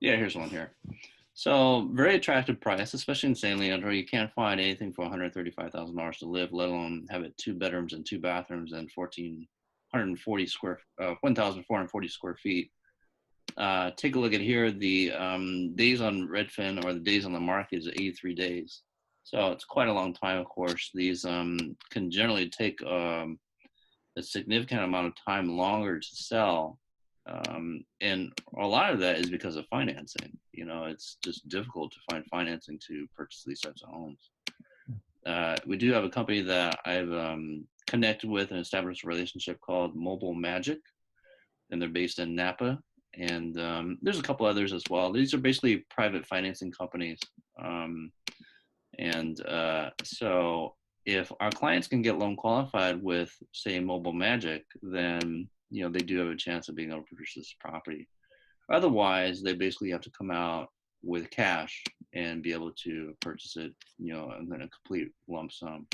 Yeah, here's one here. So very attractive price, especially in San Leandro. You can't find anything for $135,000 to live, let alone have it 2 bedrooms and 2 bathrooms and 1,440 square feet. Take a look at here. The days on Redfin or the days on the market is 83 days. So it's quite a long time, of course. These can generally take a significant amount of time longer to sell. And a lot of that is because of financing. You know, it's just difficult to find financing to purchase these types of homes. We do have a company that I've connected with and established a relationship called Mobile Magic, and they're based in Napa. And there's a couple others as well. These are basically private financing companies. Um, and so if our clients can get loan qualified with, say, Mobile Magic, then they do have a chance of being able to purchase this property. Otherwise, they basically have to come out with cash and be able to purchase it, in a complete lump sum.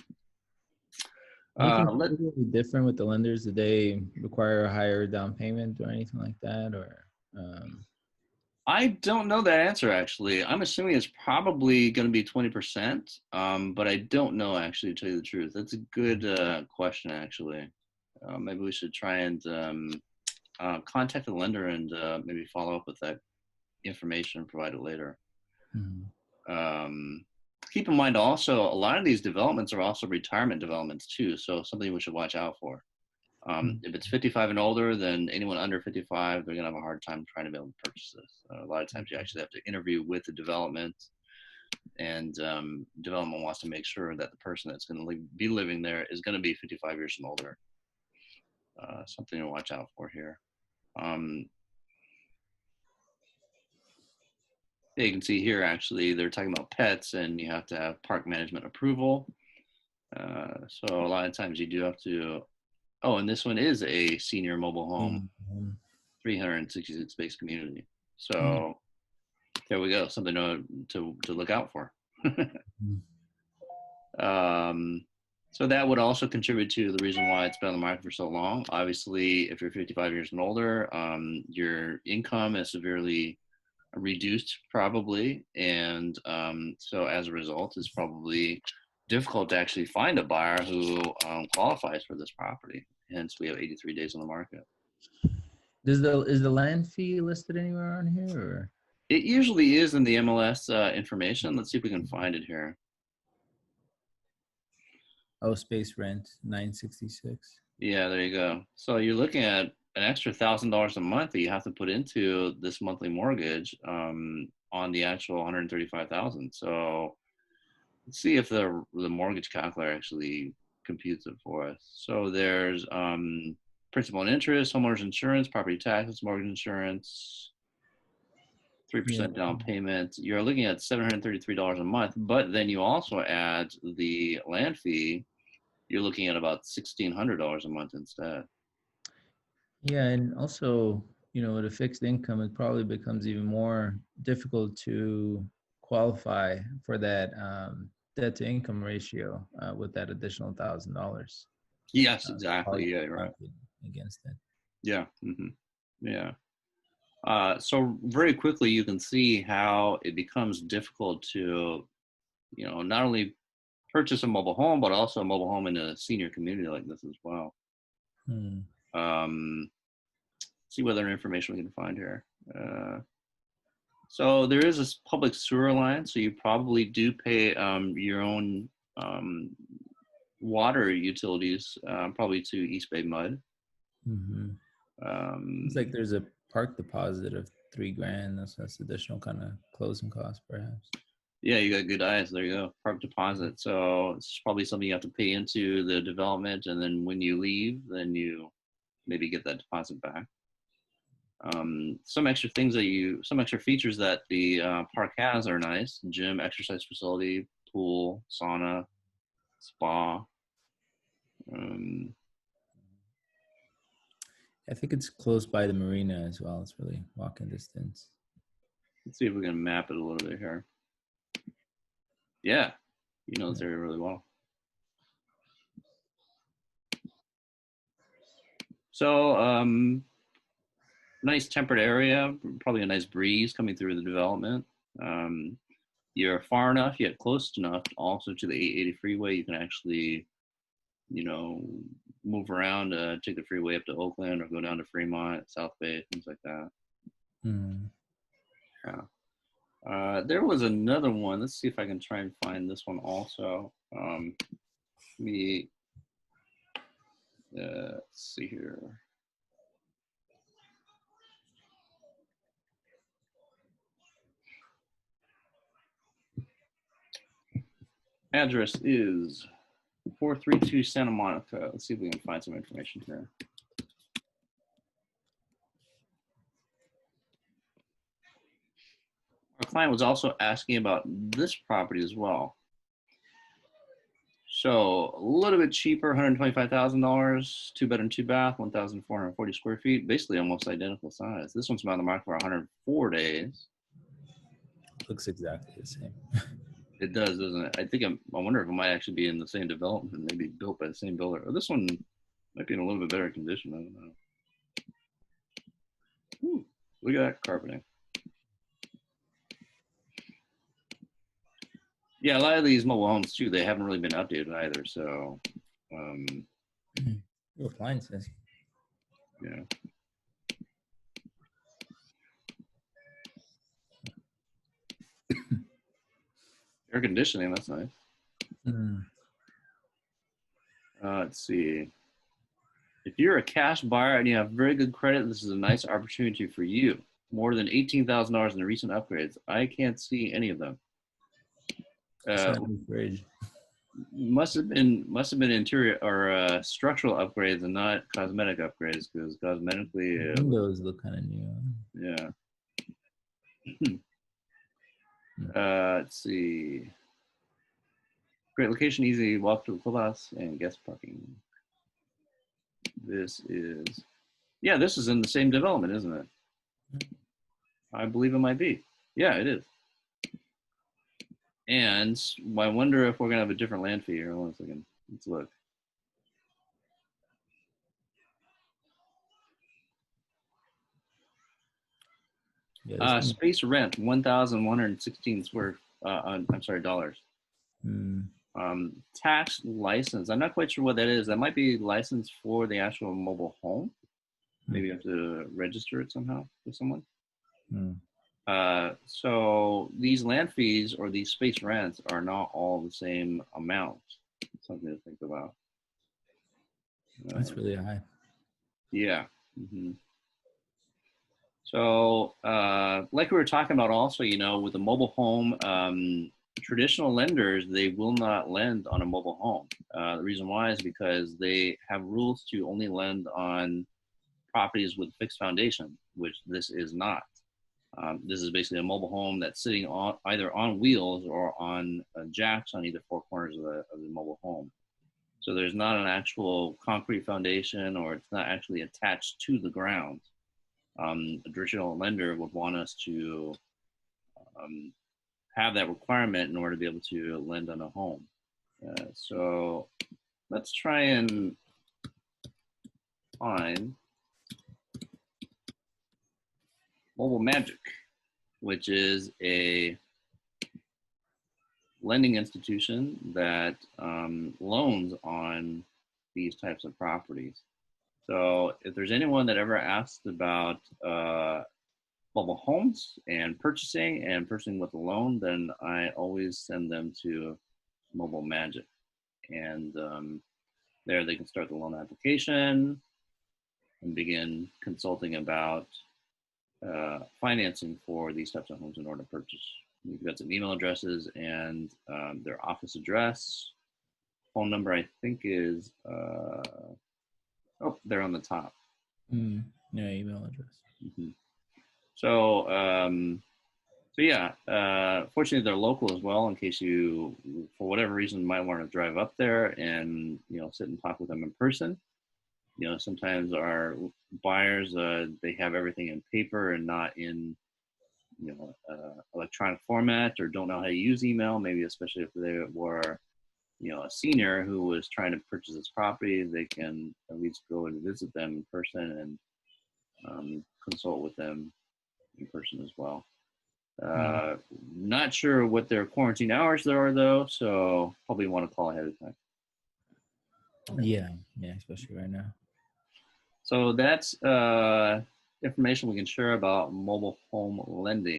Anything Let particularly different with the lenders? Do they require a higher down payment or anything like that? Or I don't know that answer actually. I'm assuming it's probably going to be 20%, but I don't know actually, to tell you the truth. That's a good question actually. Maybe we should try and contact the lender and maybe follow up with that information and provide it later. Mhm. Um, Keep in mind also, a lot of these developments are also retirement developments too, so something we should watch out for. If it's 55 and older, then anyone under 55, they're going to have a hard time trying to be able to purchase this. A lot of times you actually have to interview with the development, and development wants to make sure that the person that's going to be living there is going to be 55 years and older. Something to watch out for here. Um, you can see here, actually, they're talking about pets, and you have to have park management approval. So a lot of times you do have to, oh, and this one is a senior mobile home, Mhm. 366 space community. Mhm. So there we go, something to look out for. Mhm. um, so that would also contribute to the reason why it's been on the market for so long. Obviously, if you're 55 years and older, your income is severely reduced probably, and so as a result, it's probably difficult to actually find a buyer who qualifies for this property. Hence, we have 83 days on the market. Is the land fee listed anywhere on here? Or It usually is in the MLS information. Let's see if we can find it here. oh, space rent 966. Yeah, there you go. So you're looking at an extra $1,000 a month that you have to put into this monthly mortgage on the actual 135,000. So let's see if the mortgage calculator actually computes it for us. So there's principal and interest, homeowners insurance, property taxes, mortgage insurance, Yeah. 3% down payment. You're looking at $733 a month, but then you also add the land fee. You're looking at about $1,600 a month instead. Yeah, and also, with a fixed income, it probably becomes even more difficult to qualify for that debt to income ratio with that additional $1,000 Yes, exactly. Yeah, you're right. pocket against it. Yeah. Yeah. So very quickly, you can see how it becomes difficult to, not only purchase a mobile home, but also a mobile home in a senior community like this as well. Hmm. Um, see what other information we can find here. So there is this public sewer line, so you probably do pay your own um, water utilities, probably to East Bay Mud. Hmm. It's Um, like there's a park deposit of $3,000. That's additional kind of closing cost, perhaps. yeah, you got good eyes. There you go, park deposit. So it's probably something you have to pay into the development, and then when you leave, then you maybe get that deposit back. Some extra features that the park has are nice: gym, exercise facility, pool, sauna, spa. Um, I think it's close by the marina as well. It's really walking distance. let's see if we can map it a little bit here. Yeah, you know this Yeah. area really well. So Nice temperate area, probably a nice breeze coming through the development. You're far enough, yet close enough also to the 880 freeway. You can actually, you know, move around, take the freeway up to Oakland or go down to Fremont, South Bay, things like that. Mm. Yeah. There was another one. Let's see if I can try and find this one also. Me, let's see here. Address is 432 Santa Monica. Let's see if we can find some information here. Our client was also asking about this property as well. So a little bit cheaper, $125,000, 2-bedroom, 2-bath, 1,440 square feet, basically almost identical size. This one's been on the market for 104 days. Looks exactly the same. It does, doesn't it? I wonder if it might actually be in the same development, maybe built by the same builder. Or this one might be in a little bit better condition. I don't know. Ooh, look at that carpeting. Yeah, a lot of these mobile homes too, they haven't really been updated either. So, Appliances. yeah. Air conditioning, that's nice. Mm. Let's see. If you're a cash buyer and you have very good credit, this is a nice opportunity for you. More than $18,000 in the recent upgrades. I can't see any of them. Fridge. Must have been interior or structural upgrades and not cosmetic upgrades, because cosmetically, Windows look kind of new. yeah. Let's see. Great location, easy walk to the clubhouse and guest parking. This is, yeah, this is in the same development, isn't it? I believe it might be. Yeah, it is. And I wonder if we're gonna have a different land fee here. Hold on a second. Let's look. Yeah, Space rent 1,116 square. I'm sorry, dollars. Mm. Tax license. I'm not quite sure what that is. That might be licensed for the actual mobile home. Maybe you have to register it somehow with someone. Mm. So these land fees or these space rents are not all the same amount. Something to think about. That's really high. Yeah. Mm-hmm. So, like we were talking about also, you know, with the mobile home, traditional lenders, they will not lend on a mobile home. The reason why is because they have rules to only lend on properties with fixed foundation, which this is not. This is basically a mobile home that's sitting on either on wheels or on jacks on either four corners of the mobile home. So there's not an actual concrete foundation, or it's not actually attached to the ground. A traditional lender would want us to have that requirement in order to be able to lend on a home. So let's try and find Mobile Magic, which is a lending institution that loans on these types of properties. So if there's anyone that ever asked about mobile homes and purchasing with a loan, then I always send them to Mobile Magic. And there they can start the loan application and begin consulting about financing for these types of homes in order to purchase. We've got some email addresses and their office address. Phone number, I think, is, oh, they're on the top. Yeah, email address. Mm-hmm. So, so yeah, fortunately they're local as well, in case you, for whatever reason, might want to drive up there and, you know, sit and talk with them in person. You know, sometimes our buyers, they have everything in paper and not in, you know, electronic format, or don't know how to use email, maybe especially if they were, you know, a senior who was trying to purchase this property. They can at least go and visit them in person and consult with them in person as well. Mm. Not sure what their quarantine hours there are though, so probably want to call ahead of time. Yeah, yeah, especially right now. So that's information we can share about mobile home lending.